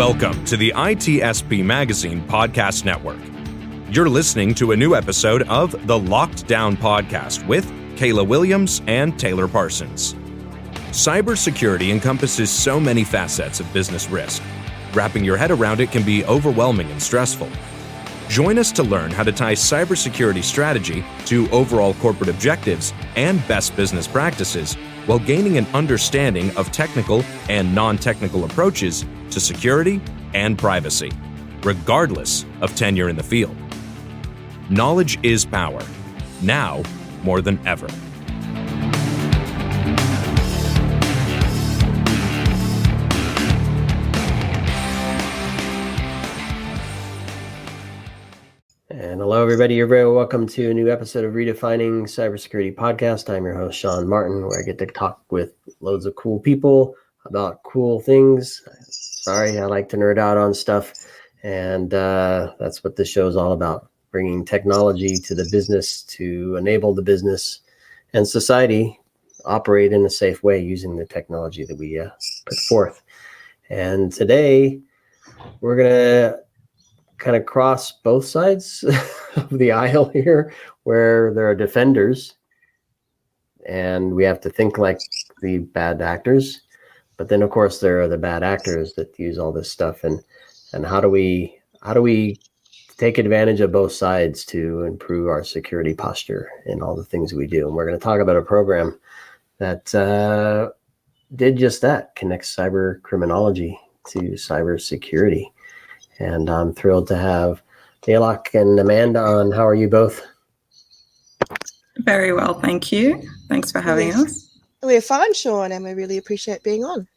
Welcome to the ITSP Magazine Podcast Network. You're listening to a new episode of the Locked Down Podcast with Kayla Williams and Taylor Parsons. Cybersecurity encompasses so many facets of business risk. Wrapping your head around it can be overwhelming and stressful. Join us to learn how to tie cybersecurity strategy to overall corporate objectives and best business practices while gaining an understanding of technical and non-technical approaches to security and privacy, regardless of tenure in the field. Knowledge is power, now more than ever. And hello, everybody. You're very welcome to a new episode of Redefining Cybersecurity Podcast. I'm your host, Sean Martin, where I get to talk with loads of cool people about cool things. Sorry, I like to nerd out on stuff. And that's what this show is all about, bringing technology to the business to enable the business and society operate in a safe way using the technology that we put forth. And today, we're going to kind of cross both sides of the aisle here, where there are defenders and we have to think like the bad actors. But then, of course, there are the bad actors that use all this stuff. And how do we take advantage of both sides to improve our security posture in all the things we do? And we're going to talk about a program that did just that, connects cyber criminology to cybersecurity. And I'm thrilled to have Kayla and Amanda on. How are you both? Very well, thank you. Thanks for having us. We're fine, Sean, and we really appreciate being on.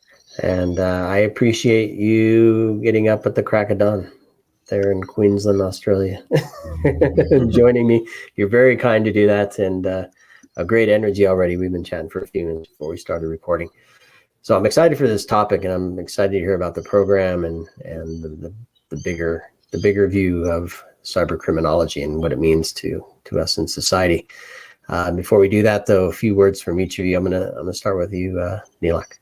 And I appreciate you getting up at the crack of dawn there in Queensland, Australia, and joining me. You're very kind to do that, and a great energy already. We've been chatting for a few minutes before we started recording. So I'm excited for this topic, and I'm excited to hear about the program and the bigger view of cyber criminology and what it means to us in society. Before we do that, though, a few words from each of you. I'm gonna start with you, Neelak.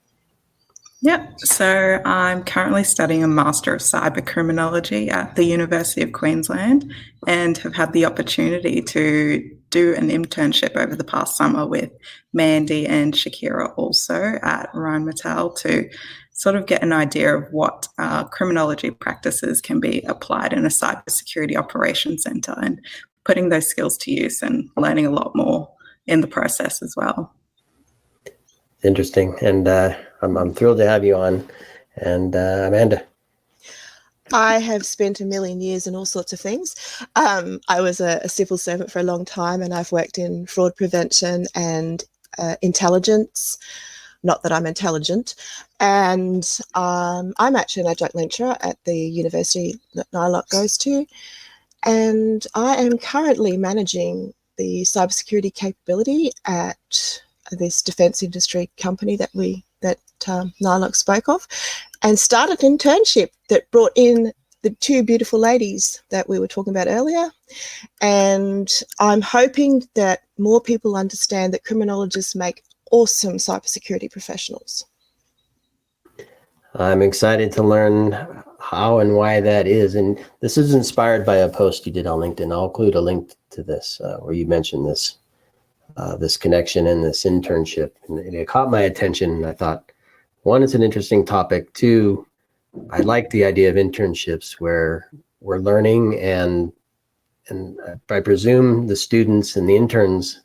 Yeah, so I'm currently studying a Master of Cyber Criminology at the University of Queensland and have had the opportunity to do an internship over the past summer with Mandy and Shakira also at Rheinmetall to sort of get an idea of what criminology practices can be applied in a cybersecurity operations centre and putting those skills to use and learning a lot more in the process as well. Interesting. And I'm thrilled to have you on. And Amanda. I have spent a million years in all sorts of things. I was a civil servant for a long time, and I've worked in fraud prevention and intelligence. Not that I'm intelligent. And I'm actually an adjunct lecturer at the university that NILOC goes to. And I am currently managing the cybersecurity capability at this defense industry company that NILOC spoke of, and started an internship that brought in the two beautiful ladies that we were talking about earlier. And I'm hoping that more people understand that criminologists make awesome cybersecurity professionals. I'm excited to learn how and why that is. And this is inspired by a post you did on LinkedIn. I'll include a link to this where you mentioned this connection and this internship. And it caught my attention. And I thought, one, it's an interesting topic. Two, I like the idea of internships where we're learning and I presume the students and the interns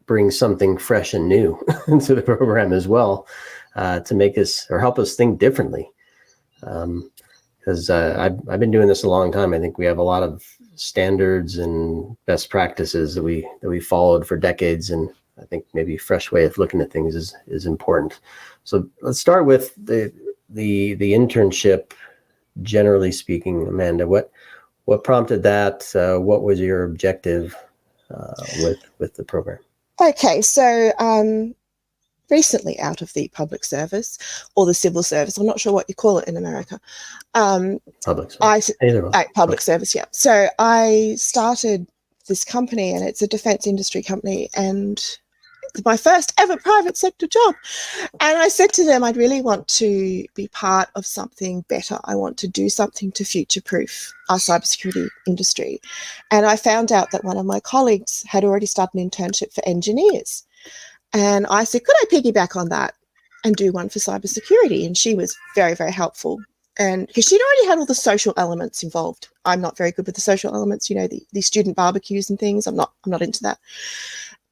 bring something fresh and new into the program as well, to make us or help us think differently. Because I've been doing this a long time. I think we have a lot of standards and best practices that we followed for decades, and I think maybe a fresh way of looking at things is important. So let's start with the internship. Generally speaking, Amanda, what prompted that? What was your objective with the program? Okay, so recently out of the public service or the civil service, I'm not sure what you call it in America. Public service. Public service, yeah. So I started this company, and it's a defense industry company, and my first ever private sector job. And I said to them, I'd really want to be part of something better. I want to do something to future-proof our cybersecurity industry. And I found out that one of my colleagues had already started an internship for engineers. And I said, could I piggyback on that and do one for cybersecurity? And she was very, very helpful. And because she'd already had all the social elements involved. I'm not very good with the social elements, the student barbecues and things. I'm not into that.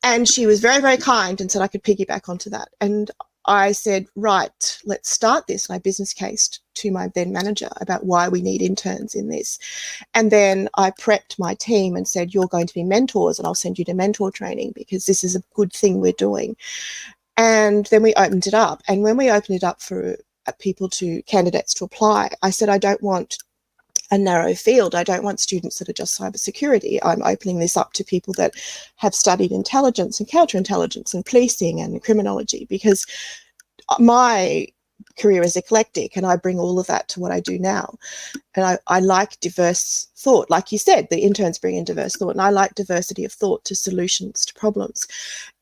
And she was very, very kind and said I could piggyback onto that. And I said, right, let's start this. And I business cased to my then manager about why we need interns in this. And then I prepped my team and said, you're going to be mentors and I'll send you to mentor training because this is a good thing we're doing. And then we opened it up. And when we opened it up for candidates to apply, I said, I don't want a narrow field. I don't want students that are just cybersecurity. I'm opening this up to people that have studied intelligence and counterintelligence and policing and criminology, because my career is eclectic and I bring all of that to what I do now. And I like diverse thought. Like you said, the interns bring in diverse thought, and I like diversity of thought to solutions to problems.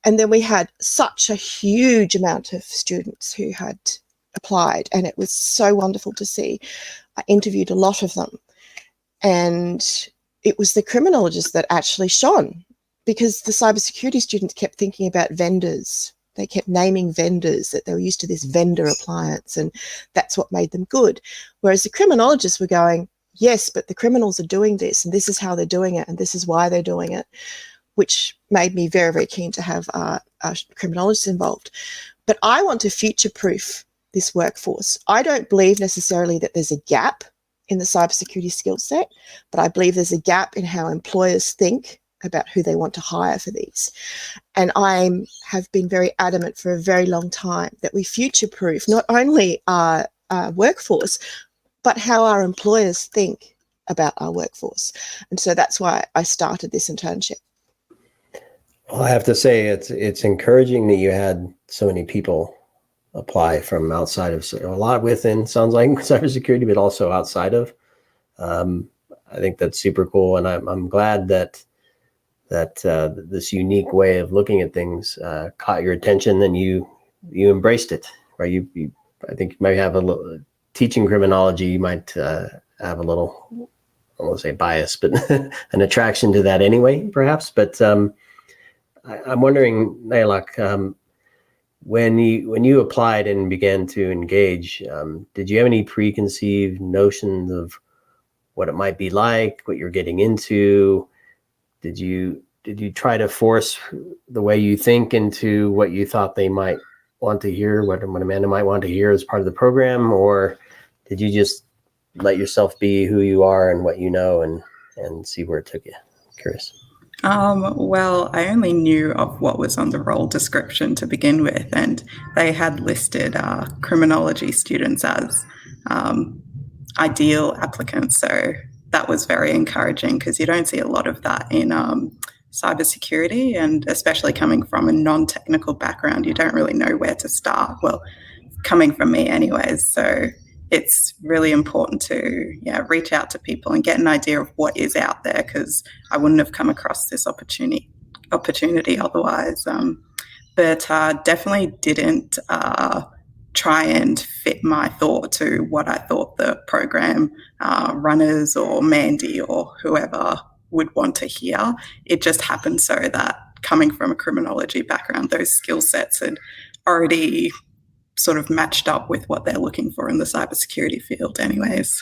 And then we had such a huge amount of students who had applied, and it was so wonderful to see. I interviewed a lot of them, and it was the criminologists that actually shone, because the cybersecurity students kept thinking about vendors. They kept naming vendors, that they were used to this vendor appliance, and that's what made them good. Whereas the criminologists were going, yes, but the criminals are doing this, and this is how they're doing it, and this is why they're doing it, which made me very, very keen to have our criminologists involved. But I want to future-proof this workforce. I don't believe necessarily that there's a gap in the cybersecurity skill set, but I believe there's a gap in how employers think about who they want to hire for these. And I have been very adamant for a very long time that we future-proof not only our workforce, but how our employers think about our workforce. And so that's why I started this internship. Well, I have to say it's encouraging that you had so many people apply from outside of, a lot within, sounds like, cybersecurity, but also outside of. I think that's super cool, and I'm glad that this unique way of looking at things caught your attention, and you embraced it. Right? I think you might have a little teaching criminology. You might have a little, I won't say bias, but an attraction to that anyway, perhaps. But I'm wondering, Nailak, when you applied and began to engage, did you have any preconceived notions of what it might be like, what you're getting into? Did you try to force the way you think into what you thought they might want to hear, what Amanda might want to hear as part of the program? Or did you just let yourself be who you are and what you know and see where it took you? I'm curious. Well, I only knew of what was on the role description to begin with, and they had listed criminology students as ideal applicants. So that was very encouraging, because you don't see a lot of that in cybersecurity, and especially coming from a non-technical background, you don't really know where to start. Well, coming from me anyways. So it's really important to reach out to people and get an idea of what is out there, because I wouldn't have come across this opportunity otherwise. But definitely didn't try and fit my thought to what I thought the program runners or Mandy or whoever would want to hear. It just happened so that coming from a criminology background, those skill sets had already sort of matched up with what they're looking for in the cybersecurity field anyways.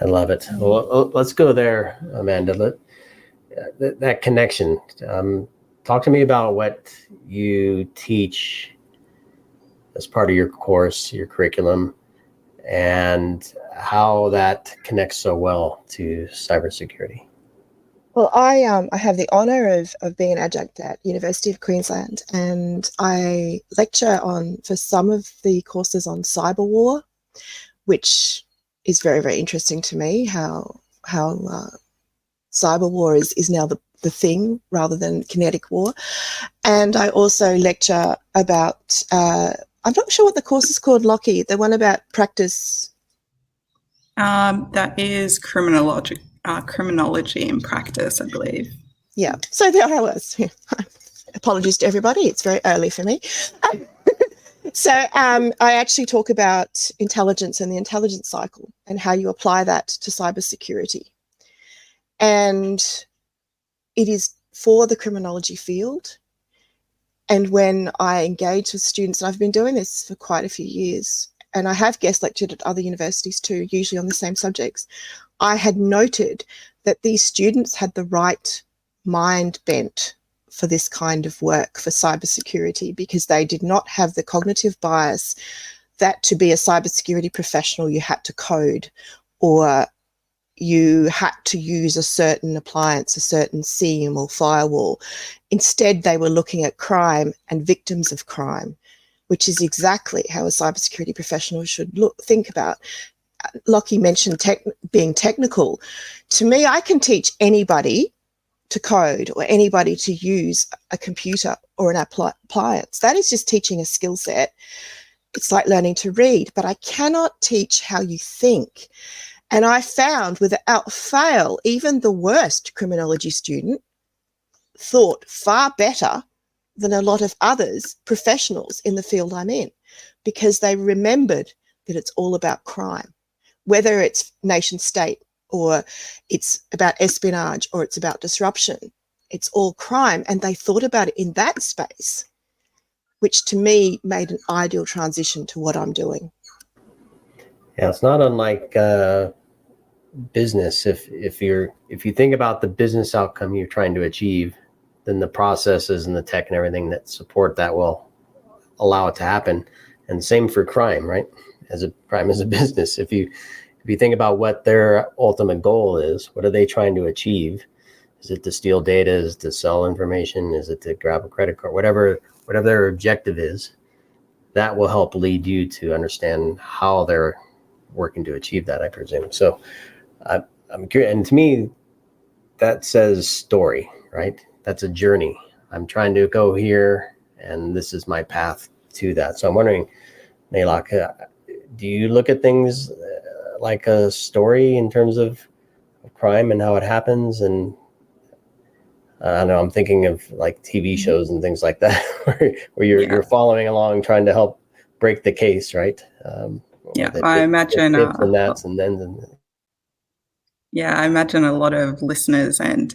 I love it. Well, let's go there, Amanda. That connection. Talk to me about what you teach as part of your course, your curriculum, and how that connects so well to cybersecurity. Well, I have the honour of being an adjunct at University of Queensland, and I lecture for some of the courses on cyber war, which is very, very interesting to me, how cyber war is now the thing rather than kinetic war. And I also lecture about, I'm not sure what the course is called, Lockie, the one about practice. That is criminology in practice, I believe. Yeah, so there I was. Apologies to everybody. It's very early for me. So I actually talk about intelligence and the intelligence cycle and how you apply that to cybersecurity. And it is for the criminology field. And when I engage with students, and I've been doing this for quite a few years, and I have guest lectured at other universities too, usually on the same subjects, I had noted that these students had the right mind bent for this kind of work, for cybersecurity, because they did not have the cognitive bias that to be a cybersecurity professional you had to code, or you had to use a certain appliance, a certain SIEM or firewall. Instead, they were looking at crime and victims of crime, which is exactly how a cybersecurity professional should think about. Lockie mentioned being technical. To me, I can teach anybody to code or anybody to use a computer or an appliance. That is just teaching a skill set. It's like learning to read, but I cannot teach how you think. And I found without fail, even the worst criminology student thought far better than a lot of others, professionals in the field I'm in, because they remembered that it's all about crime, whether it's nation state or it's about espionage or it's about disruption. It's all crime. And they thought about it in that space, which to me made an ideal transition to what I'm doing. Yeah, it's not unlike business. If you think about the business outcome you're trying to achieve, then the processes and the tech and everything that support that will allow it to happen. And same for crime, right? Crime is a business. If you think about what their ultimate goal is, what are they trying to achieve? Is it to steal data? Is it to sell information? Is it to grab a credit card? Whatever their objective is, that will help lead you to understand how they're working to achieve that, I presume. So I'm curious, and to me, that says story, right? That's a journey. I'm trying to go here, and this is my path to that. So I'm wondering, Naylok, do you look at things like a story in terms of crime and how it happens? And I don't know, I'm thinking of like TV shows and things like that, where you're following along, trying to help break the case, right? I imagine and that's and then. Yeah, I imagine a lot of listeners and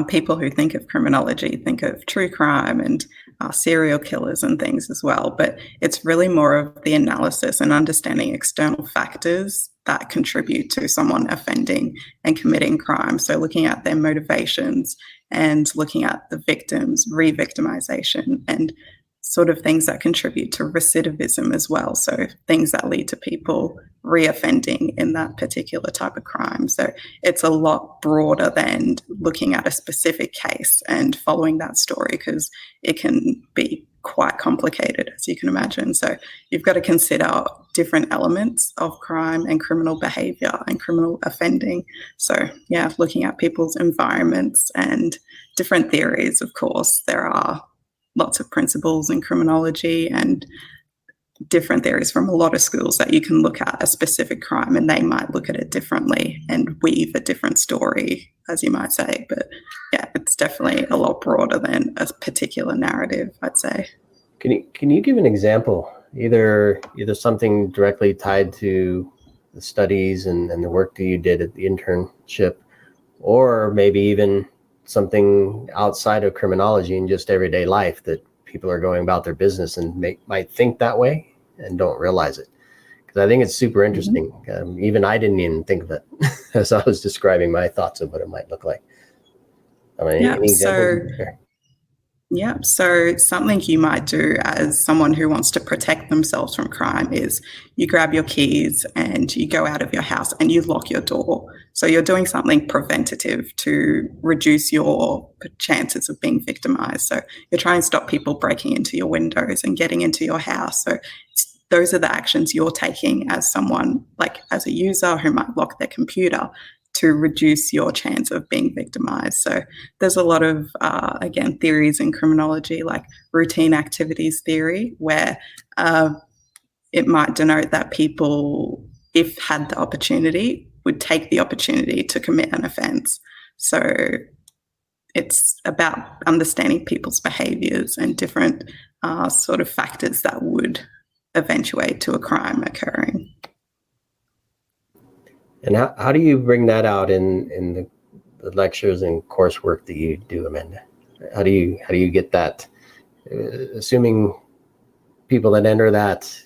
people who think of criminology think of true crime and serial killers and things as well. But it's really more of the analysis and understanding external factors that contribute to someone offending and committing crime. So looking at their motivations and looking at the victims, re-victimization, and sort of things that contribute to recidivism as well. So things that lead to people reoffending in that particular type of crime. So it's a lot broader than looking at a specific case and following that story, because it can be quite complicated, as you can imagine. So you've got to consider different elements of crime and criminal behavior and criminal offending. So yeah, looking at people's environments and different theories. Of course, there are lots of principles in criminology and different theories from a lot of schools that you can look at a specific crime and they might look at it differently and weave a different story, as you might say. But yeah, it's definitely a lot broader than a particular narrative, I'd say. Can you give an example, either something directly tied to the studies and the work that you did at the internship, or maybe even something outside of criminology in just everyday life that people are going about their business and might think that way and don't realize it? Because I think it's super interesting. Even I didn't even think of it as I was describing my thoughts of what it might look like. I mean, any examples? So something you might do as someone who wants to protect themselves from crime is you grab your keys and you go out of your house and you lock your door. So you're doing something preventative to reduce your chances of being victimized. So you're trying to stop people breaking into your windows and getting into your house. So those are the actions you're taking as someone, like as a user who might lock their computer, to reduce your chance of being victimized. So there's a lot of, again, theories in criminology, like routine activities theory, where it might denote that people, if had the opportunity, would take the opportunity to commit an offense. So it's about understanding people's behaviours and different sort of factors that would eventuate to a crime occurring. And how do you bring that out in the lectures and coursework that you do, Amanda? How do you get that? Assuming people that enter that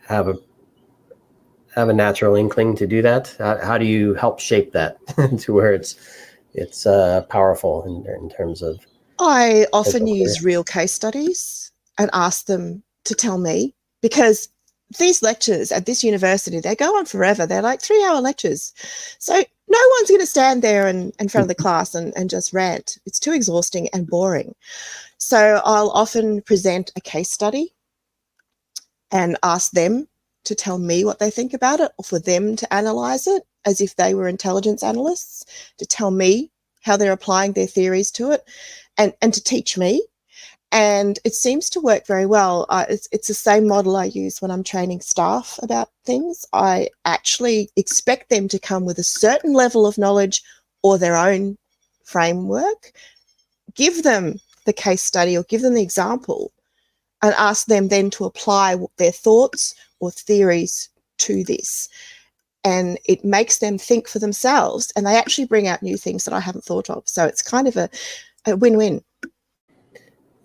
have a natural inkling to do that, how do you help shape that to where it's powerful in terms of? I often use real case studies and ask them to tell me, because these lectures at this university, they go on forever. They're like 3-hour lectures. So no one's going to stand there in front of the class and just rant. It's too exhausting and boring. So I'll often present a case study and ask them to tell me what they think about it, or for them to analyse it as if they were intelligence analysts, to tell me how they're applying their theories to it, and to teach me. And it seems to work very well. It's the same model I use when I'm training staff about things. I actually expect them to come with a certain level of knowledge or their own framework, give them the case study or give them the example, and ask them then to apply their thoughts or theories to this. And it makes them think for themselves, and they actually bring out new things that I haven't thought of. So it's kind of a win-win.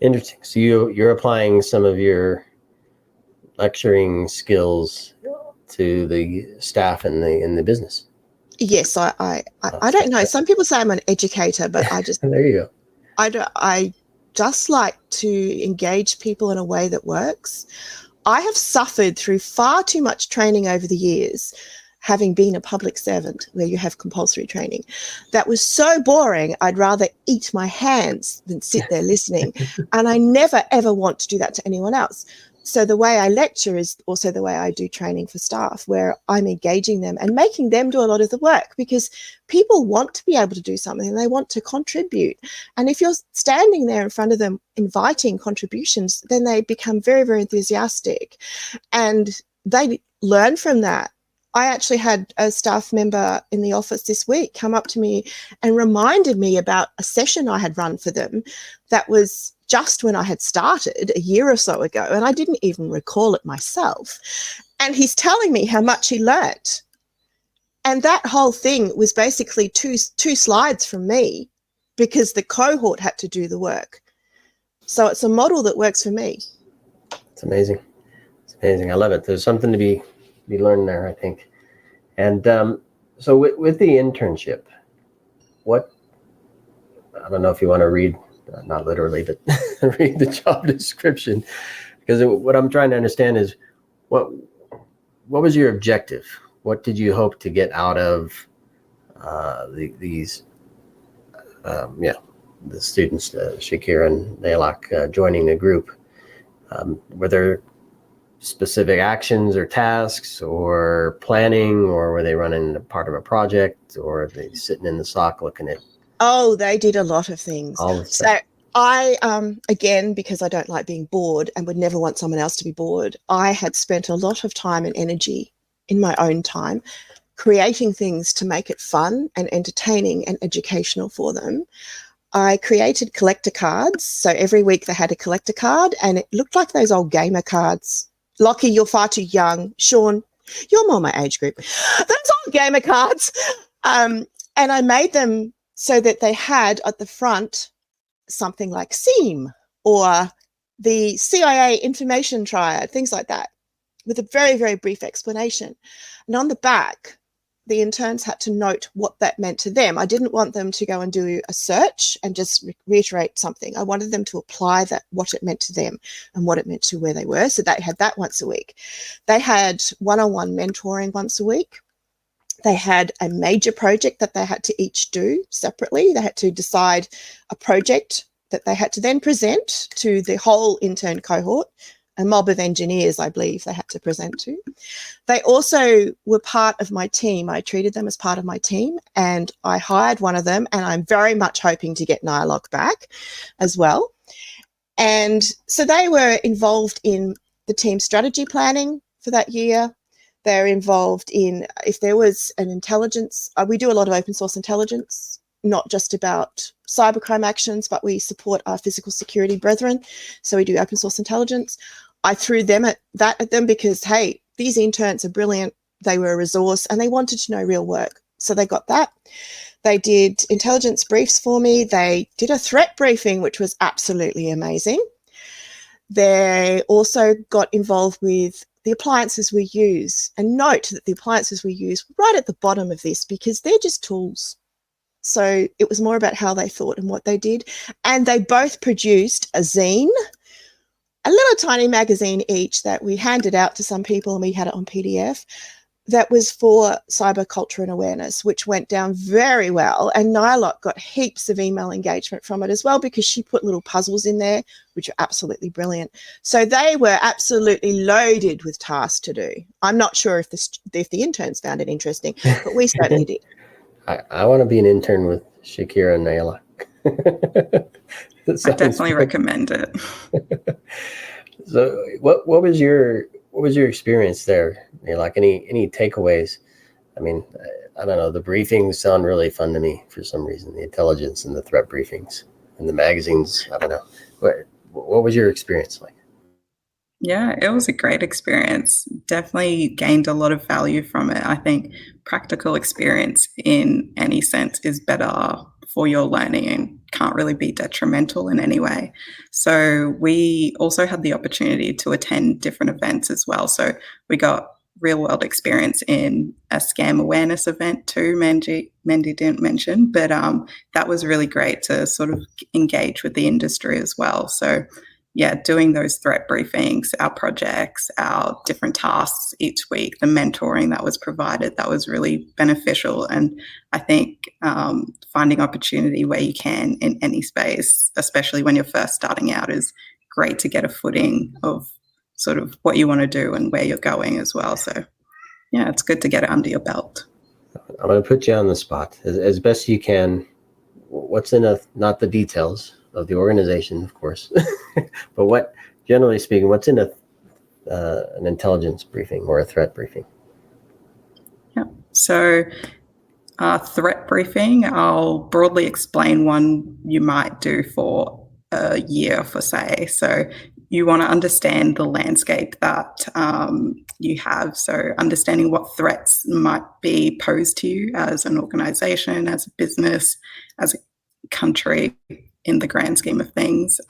Interesting. So you're applying some of your lecturing skills to the staff in the business. Yes, I don't know. Some people say I'm an educator, but I just there you go. I just like to engage people in a way that works. I have suffered through far too much training over the years, having been a public servant where you have compulsory training. That was so boring, I'd rather eat my hands than sit there listening. And I never, ever want to do that to anyone else. So the way I lecture is also the way I do training for staff, where I'm engaging them and making them do a lot of the work, because people want to be able to do something and they want to contribute. And if you're standing there in front of them inviting contributions, then they become very, very enthusiastic and they learn from that. I actually had a staff member in the office this week come up to me and reminded me about a session I had run for them that was just when I had started a year or so ago, and I didn't even recall it myself. And he's telling me how much he learnt. And that whole thing was basically two slides from me, because the cohort had to do the work. So it's a model that works for me. It's amazing. It's amazing. I love it. There's something to be learned there, I think. And so with the internship, I don't know if you want to read, not literally, but read the job description, because what I'm trying to understand is what was your objective? What did you hope to get out of the students, Shakira and Nailak, joining the group? Were there specific actions or tasks or planning, or were they running a part of a project, or are they sitting in the SOC looking at? Oh, they did a lot of things. So I, again, because I don't like being bored and would never want someone else to be bored, I had spent a lot of time and energy in my own time creating things to make it fun and entertaining and educational for them. I created collector cards. So every week they had a collector card, and it looked like those old gamer cards. Lockie, you're far too young. Sean, you're more my age group. Those old gamer cards. And I made them so that they had at the front something like SEAM or the CIA information triad, things like that, with a very, very brief explanation. And on the back, the interns had to note what that meant to them. I didn't want them to go and do a search and just reiterate something. I wanted them to apply that, what it meant to them and what it meant to where they were. So they had that once a week. They had one-on-one mentoring once a week. They had a major project that they had to each do separately. They had to decide a project that they had to then present to the whole intern cohort, a mob of engineers, I believe, they had to present to. They also were part of my team. I treated them as part of my team, and I hired one of them, and I'm very much hoping to get Nylock back as well. And so they were involved in the team strategy planning for that year. They're involved in, if there was an intelligence, we do a lot of open source intelligence, not just about cybercrime actions, but we support our physical security brethren. So we do open source intelligence. I threw them at them because, hey, these interns are brilliant. They were a resource and they wanted to know real work. So they got that. They did intelligence briefs for me. They did a threat briefing, which was absolutely amazing. They also got involved with the appliances we use. And note that the appliances we use right at the bottom of this because they're just tools. So it was more about how they thought and what they did. And they both produced a zine, a little tiny magazine each that we handed out to some people and we had it on PDF. That was for cyber culture and awareness, which went down very well. And Nylock got heaps of email engagement from it as well because she put little puzzles in there, which are absolutely brilliant. So they were absolutely loaded with tasks to do. I'm not sure if the interns found it interesting, but we certainly did. I want to be an intern with Shakira and Naila. I definitely recommend it. So what was your experience there? Like any takeaways? I mean, I don't know. The briefings sound really fun to me for some reason. The intelligence and the threat briefings and the magazines. I don't know. What was your experience like? Yeah, it was a great experience. Definitely gained a lot of value from it. I think practical experience in any sense is better for your learning and can't really be detrimental in any way. So we also had the opportunity to attend different events as well. So we got real world experience in a scam awareness event too, Mandy didn't mention, but that was really great to sort of engage with the industry as well. So yeah, doing those threat briefings, our projects, our different tasks each week, the mentoring that was provided, that was really beneficial. And I think finding opportunity where you can in any space, especially when you're first starting out, is great to get a footing of sort of what you want to do and where you're going as well. So yeah, it's good to get it under your belt. I'm going to put you on the spot as best you can. What's not the details of the organization, of course, but what, generally speaking, what's in an intelligence briefing or a threat briefing? Yeah. So threat briefing, I'll broadly explain one you might do for a year, for say. So you want to understand the landscape that you have. So understanding what threats might be posed to you as an organization, as a business, as a country, in the grand scheme of things,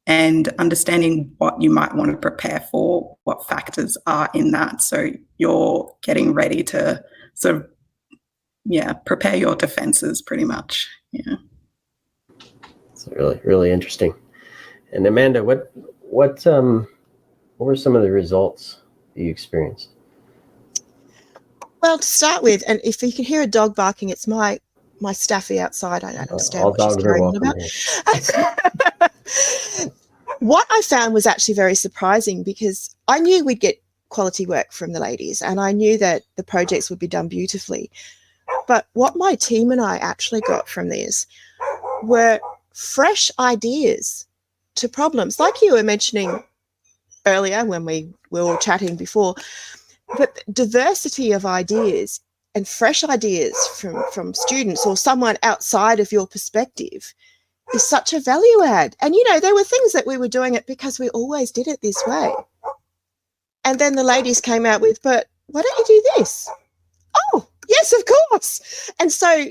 and understanding what you might want to prepare for, what factors are in that. So you're getting ready to sort of, prepare your defenses pretty much. Yeah. It's really, really interesting. And Amanda, what were some of the results that you experienced? Well, to start with, and if you can hear a dog barking, it's my staffy outside. I don't understand what she's carrying on about. What I found was actually very surprising because I knew we'd get quality work from the ladies and I knew that the projects would be done beautifully. But what my team and I actually got from this were fresh ideas to problems, like you were mentioning earlier when we were all chatting before, but diversity of ideas and fresh ideas from students or someone outside of your perspective is such a value add. And, there were things that we were doing it because we always did it this way. And then the ladies came out with, but why don't you do this? Oh, yes, of course. And so,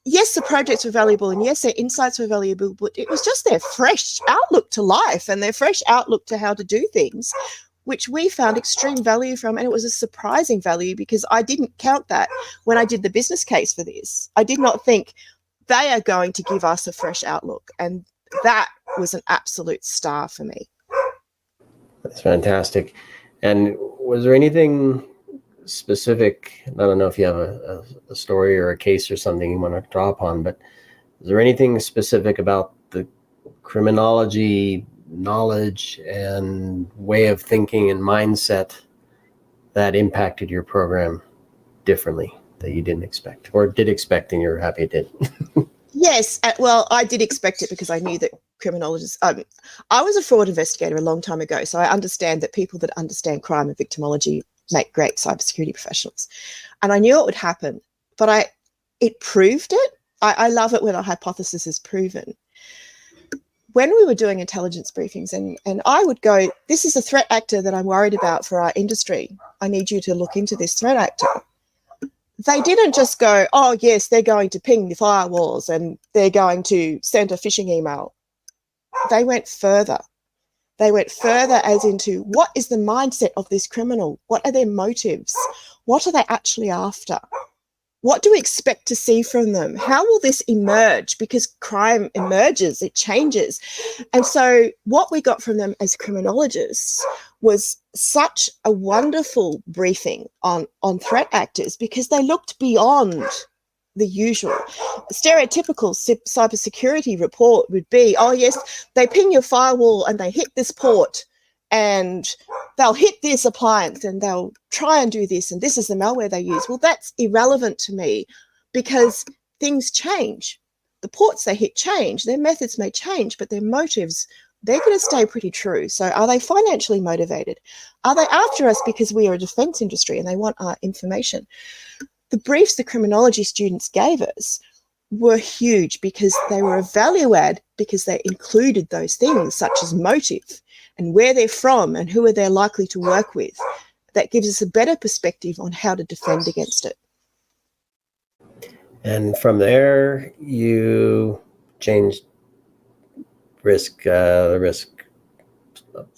yes, the projects were valuable and yes, their insights were valuable, but it was just their fresh outlook to life and their fresh outlook to how to do things, which we found extreme value from. And it was a surprising value because I didn't count that when I did the business case for this. I did not think they are going to give us a fresh outlook. And that was an absolute star for me. That's fantastic. And was there anything specific? I don't know if you have a story or a case or something you want to draw upon, but is there anything specific about the criminology knowledge and way of thinking and mindset that impacted your program differently that you didn't expect or did expect and you're happy it did? Yes. Well, I did expect it because I knew that criminologists, I was a fraud investigator a long time ago. So I understand that people that understand crime and victimology make great cybersecurity professionals. And I knew it would happen, but it proved it. I love it when a hypothesis is proven. When we were doing intelligence briefings, and I would go, this is a threat actor that I'm worried about for our industry. I need you to look into this threat actor. They didn't just go, oh, yes, they're going to ping the firewalls and they're going to send a phishing email. They went further. They went further as into what is the mindset of this criminal? What are their motives? What are they actually after? What do we expect to see from them? How will this emerge? Because crime emerges, it changes. And so what we got from them as criminologists was such a wonderful briefing on threat actors, because they looked beyond the usual. Stereotypical cybersecurity report would be, oh yes, they ping your firewall and they hit this port and they'll hit this appliance and they'll try and do this, and this is the malware they use. Well, that's irrelevant to me, because things change. The ports they hit change, their methods may change, but their motives, they're going to stay pretty true. So are they financially motivated? Are they after us because we are a defense industry and they want our information? The briefs the criminology students gave us were huge, because they were a value add, because they included those things such as motive and where they're from and who are they likely to work with. That gives us a better perspective on how to defend against it. And from there, you changed risk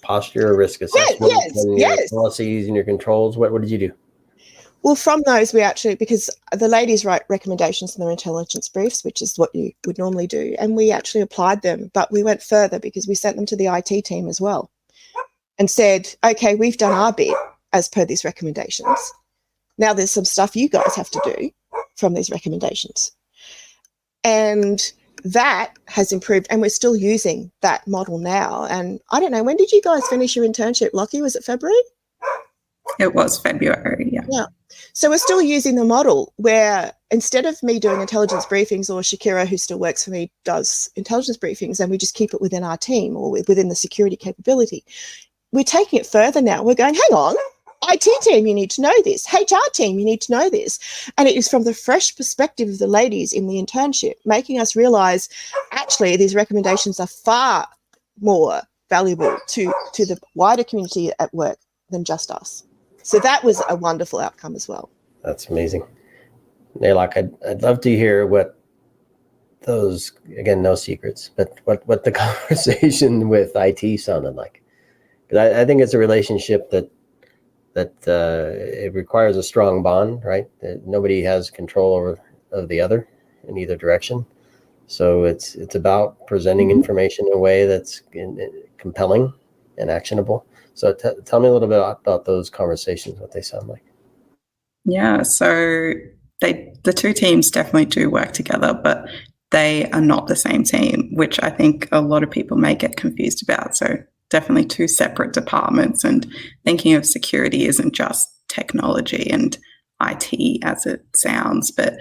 posture, risk assessment, and your policies and your controls. What did you do? Well, from those, we actually, because the ladies write recommendations in their intelligence briefs, which is what you would normally do, and we actually applied them, but we went further because we sent them to the IT team as well and said, okay, we've done our bit as per these recommendations. Now there's some stuff you guys have to do from these recommendations. And that has improved, and we're still using that model now. And I don't know, when did you guys finish your internship, Lockie? Was it February? It was February, yeah. Yeah. So we're still using the model where instead of me doing intelligence briefings, or Shakira, who still works for me, does intelligence briefings, and we just keep it within our team or within the security capability, we're taking it further now. We're going, hang on, IT team, you need to know this. HR team, you need to know this. And it is from the fresh perspective of the ladies in the internship, making us realise actually these recommendations are far more valuable to the wider community at work than just us. So that was a wonderful outcome as well. That's amazing. Naylock, I'd love to hear what those, again, no secrets, but what the conversation with IT sounded like. Because I think it's a relationship that it requires a strong bond, right? That nobody has control of the other in either direction. So it's about presenting information in a way that's compelling and actionable. So tell me a little bit about those conversations, what they sound like. Yeah, so the two teams definitely do work together, but they are not the same team, which I think a lot of people may get confused about. So definitely two separate departments, and thinking of security isn't just technology and IT as it sounds, but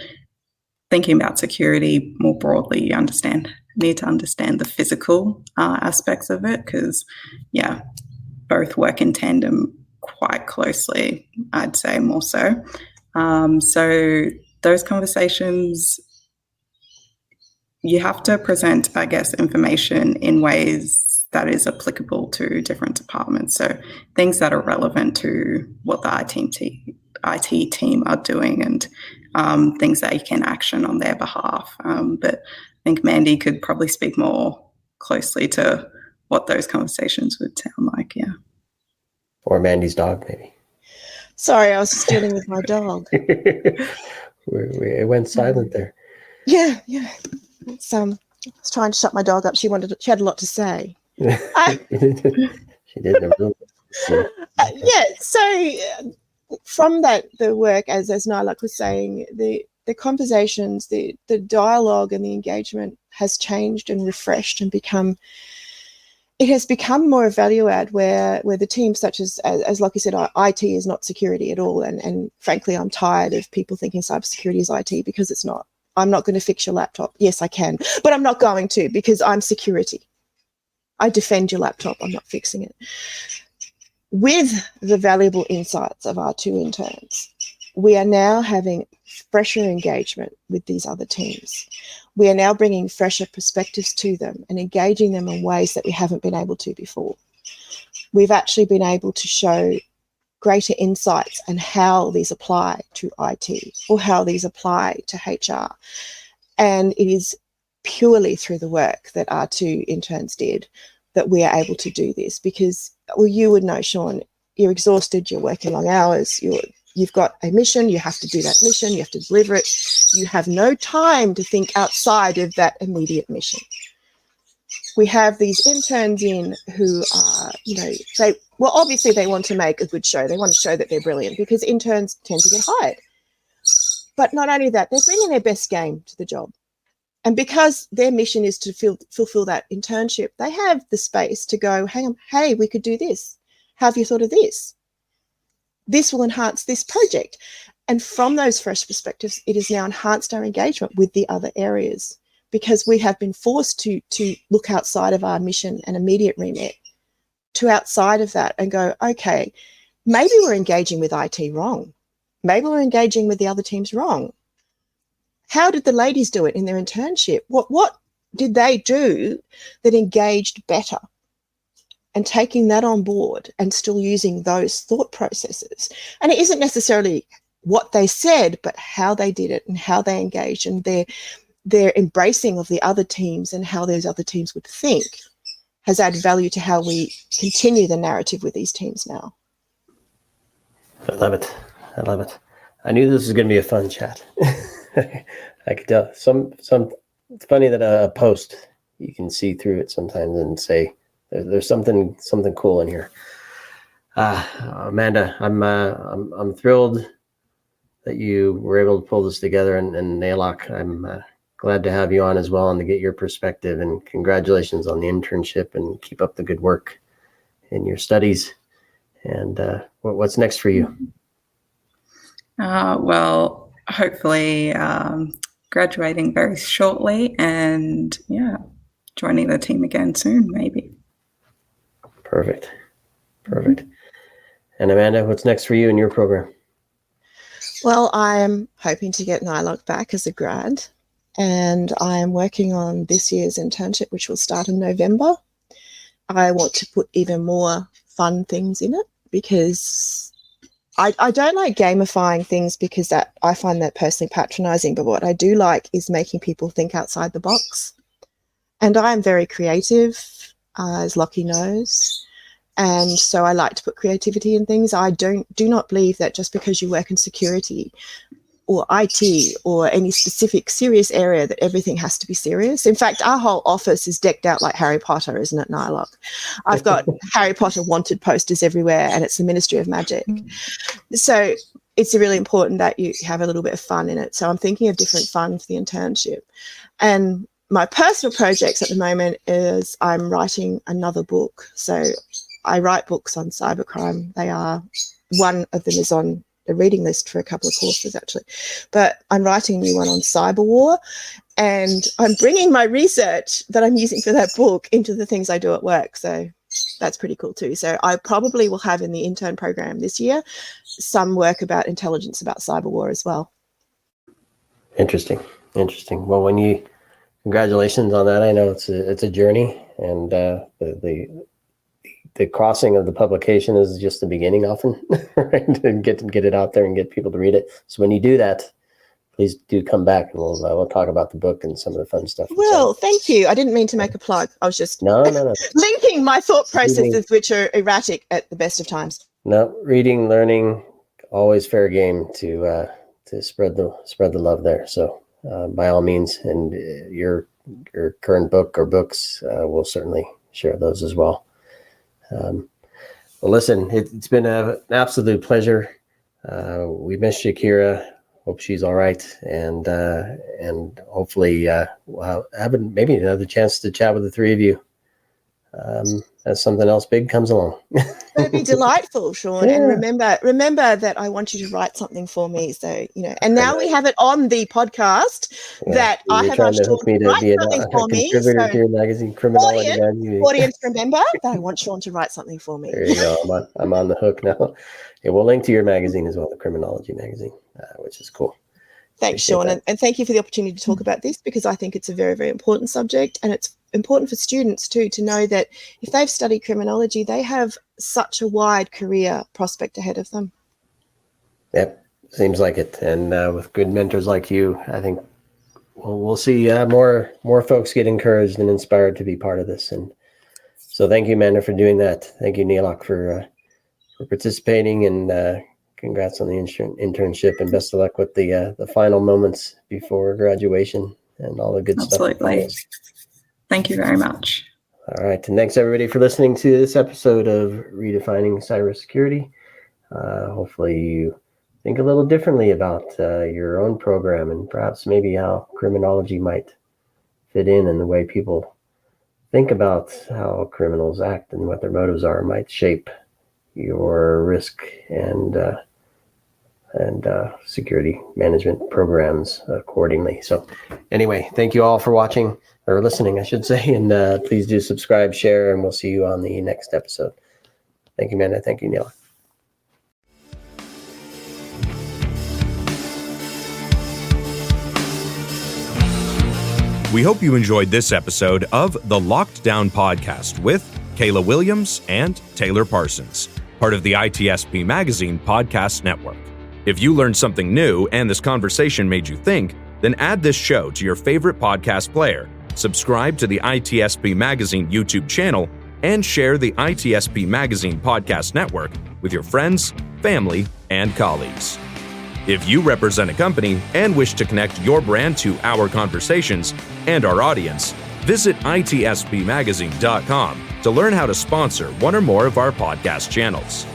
thinking about security more broadly, you need to understand the physical aspects of it, because, yeah, both work in tandem quite closely, I'd say more so. So those conversations, you have to present, I guess, information in ways that is applicable to different departments. So things that are relevant to what the IT team are doing, and things that you can action on their behalf. But I think Mandy could probably speak more closely to what those conversations would sound like, yeah. Or Mandy's dog, maybe. Sorry, I was just dealing with my dog. It went silent there. Yeah. It's, I was trying to shut my dog up. She had a lot to say. She did. So from that, the work, as Naylock was saying, the conversations, the dialogue and the engagement has changed and refreshed and it has become more a value add where the teams such as Lockie said, IT is not security at all. And frankly, I'm tired of people thinking cybersecurity is IT, because it's not. I'm not going to fix your laptop. Yes, I can, but I'm not going to, because I'm security. I defend your laptop. I'm not fixing it. With the valuable insights of our two interns, we are now having fresher engagement with these other teams. We are now bringing fresher perspectives to them and engaging them in ways that we haven't been able to before. We've actually been able to show greater insights on how these apply to IT or how these apply to HR. And it is purely through the work that our 2 interns did that we are able to do this, because, well, you would know, Sean, you're exhausted, you're working long hours, you've got a mission, you have to do that mission, you have to deliver it. You have no time to think outside of that immediate mission. We have these interns in who are, obviously they want to make a good show. They want to show that they're brilliant, because interns tend to get hired. But not only that, they're bringing their best game to the job. And because their mission is to fulfill that internship, they have the space to go, hang on, hey, we could do this. How have you thought of this? This will enhance this project. And from those fresh perspectives, it has now enhanced our engagement with the other areas, because we have been forced to look outside of our mission and immediate remit to outside of that and go, okay, maybe we're engaging with IT wrong. Maybe we're engaging with the other teams wrong. How did the ladies do it in their internship? What did they do that engaged better? And taking that on board and still using those thought processes. And it isn't necessarily what they said, but how they did it and how they engaged, and their embracing of the other teams and how those other teams would think has added value to how we continue the narrative with these teams now. I love it. I love it. I knew this was going to be a fun chat. I could tell. It's funny that a post, you can see through it sometimes and say, there's something cool in here. Amanda, I'm thrilled that you were able to pull this together, and Naylock, I'm glad to have you on as well and to get your perspective, and congratulations on the internship, and keep up the good work in your studies. And what's next for you? Well, hopefully graduating very shortly, and joining the team again soon, maybe. Perfect. And Amanda, what's next for you in your program? Well, I'm hoping to get NILOC back as a grad, and I'm working on this year's internship, which will start in November. I want to put even more fun things in it, because I don't like gamifying things, because that I find that personally patronizing. But what I do like is making people think outside the box. And I am very creative, as Lockie knows. And so I like to put creativity in things. I do not believe that just because you work in security or IT or any specific serious area that everything has to be serious. In fact, our whole office is decked out like Harry Potter, isn't it, Nylock? I've got Harry Potter wanted posters everywhere, and it's the Ministry of Magic. So it's really important that you have a little bit of fun in it. So I'm thinking of different fun for the internship. And my personal projects at the moment is I'm writing another book. So I write books on cybercrime. One of them is on the reading list for a couple of courses, actually. But I'm writing a new one on cyber war, and I'm bringing my research that I'm using for that book into the things I do at work. So that's pretty cool too. So I probably will have in the intern program this year some work about intelligence about cyber war as well. Interesting. Well, congratulations on that. I know it's a journey, and the crossing of the publication is just the beginning often, right? And get it out there and get people to read it. So when you do that, please do come back, and we'll talk about the book and some of the fun stuff. Well, thank you. I didn't mean to make a plug. I was just no. linking my thought processes, which are erratic at the best of times. No, reading, learning, always fair game to spread the love there. So by all means, and your current book or books, we'll certainly share those as well. Well, listen, it's been an absolute pleasure. We missed Shakira. Hope she's all right, and hopefully we'll have maybe another chance to chat with the three of you as something else big comes along. That'd be delightful, Sean. Yeah. And remember that I want you to write something for me. So and now we have it on the podcast that I have asked Sean to write something for me. So to your magazine, Criminology Magazine. Audience, remember that I want Sean to write something for me. There you go. I'm on the hook now. Yeah, we'll link to your magazine as well, the Criminology Magazine. which is cool. Thanks, Sean, and thank you for the opportunity to talk about this, because I think it's a very, very important subject, and it's important for students too to know that if they've studied criminology, they have such a wide career prospect ahead of them. Yep, seems like it. And with good mentors like you, I think we'll see more folks get encouraged and inspired to be part of this. And so thank you, Amanda, for doing that. Thank you, Neelak, for participating, and congrats on the internship, and best of luck with the final moments before graduation and all the good stuff. Absolutely. Thank you very much. All right. And thanks, everybody, for listening to this episode of Redefining Cybersecurity. Hopefully you think a little differently about your own program, and perhaps maybe how criminology might fit in, and the way people think about how criminals act and what their motives are might shape your risk and security management programs accordingly. So anyway, thank you all for watching, or listening, I should say, and please do subscribe, share, and we'll see you on the next episode. Thank you, Amanda. Thank you, Neil. We hope you enjoyed this episode of the Locked Down Podcast with Kayla Williams and Taylor Parsons, part of the ITSP Magazine Podcast Network. If you learned something new and this conversation made you think, then add this show to your favorite podcast player, subscribe to the ITSP Magazine YouTube channel, and share the ITSP Magazine Podcast Network with your friends, family, and colleagues. If you represent a company and wish to connect your brand to our conversations and our audience, visit itspmagazine.com to learn how to sponsor one or more of our podcast channels.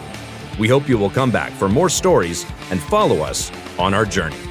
We hope you will come back for more stories and follow us on our journey.